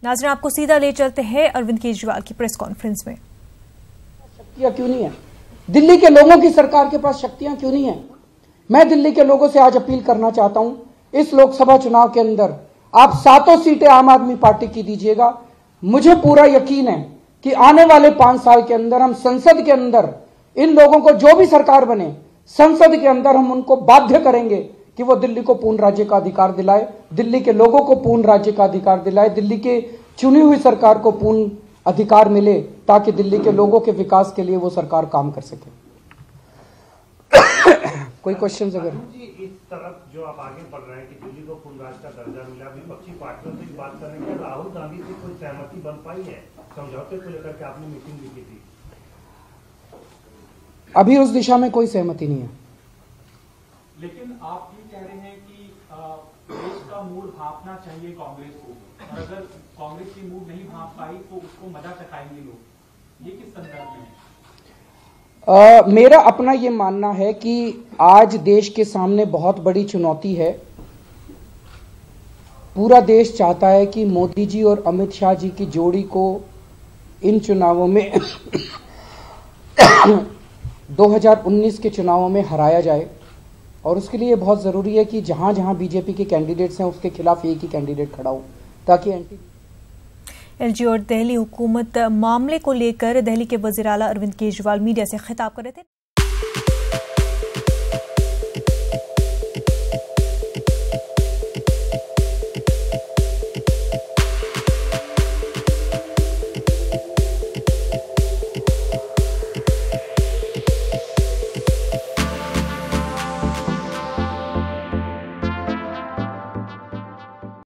नाज़रीन, आपको सीधा ले चलते हैं अरविंद केजरीवाल की प्रेस कॉन्फ्रेंस में। शक्तियां क्यों नहीं है? दिल्ली के लोगों की सरकार के पास शक्तियां क्यों नहीं है? मैं दिल्ली के लोगों से आज अपील करना चाहता हूं, इस लोकसभा चुनाव के अंदर आप 7 सीटें आम आदमी पार्टी की दीजिएगा। मुझे पूरा यकीन है कि आने वाले 5 साल के अंदर हम संसद के अंदर इन लोगों को, जो भी सरकार बने, संसद के अंदर हम उनको बाध्य करेंगे कि वो दिल्ली को पूर्ण राज्य का अधिकार दिलाए, दिल्ली के लोगों को पूर्ण राज्य का अधिकार दिलाए, दिल्ली के चुनी हुई सरकार को पूर्ण अधिकार मिले, ताकि दिल्ली के लोगों के विकास के लिए वो सरकार काम कर सके। कोई क्वेश्चंस अगर जी, इस तरफ जो आप आगे बढ़ रहे हैं कि दिल्ली को पूर्ण राज्य का दर्जा मिला, विपक्षी पार्टियों से बात करने के राहुल गांधी से कोई सहमति बन पाई है? समझौते को लेकर के आपने मीटिंग भी की थी। अभी उस दिशा में कोई सहमति नहीं है। लेकिन आप ये कह रहे हैं कि देश का मूड भांपना चाहिए कांग्रेस को, और अगर कांग्रेस की मूड नहीं भांप पाई तो उसको मजा चखाएंगे लोग। ये किस संदर्भ में है? मेरा अपना ये मानना है कि आज देश के सामने बहुत बड़ी चुनौती है। पूरा देश चाहता है कि मोदी जी और अमित शाह जी की जोड़ी को इन चुनावों में 2019 के चुनावों में हराया जाए, और उसके लिए बहुत ज़रूरी है कि जहां जहां बीजेपी के कैंडिडेट्स हैं उसके खिलाफ एक ही कैंडिडेट खड़ा हो, ताकि एलजी और दिल्ली हुकूमत मामले को लेकर दिल्ली के वज़ीर आला अरविंद केजरीवाल मीडिया से खिताब कर रहे थे।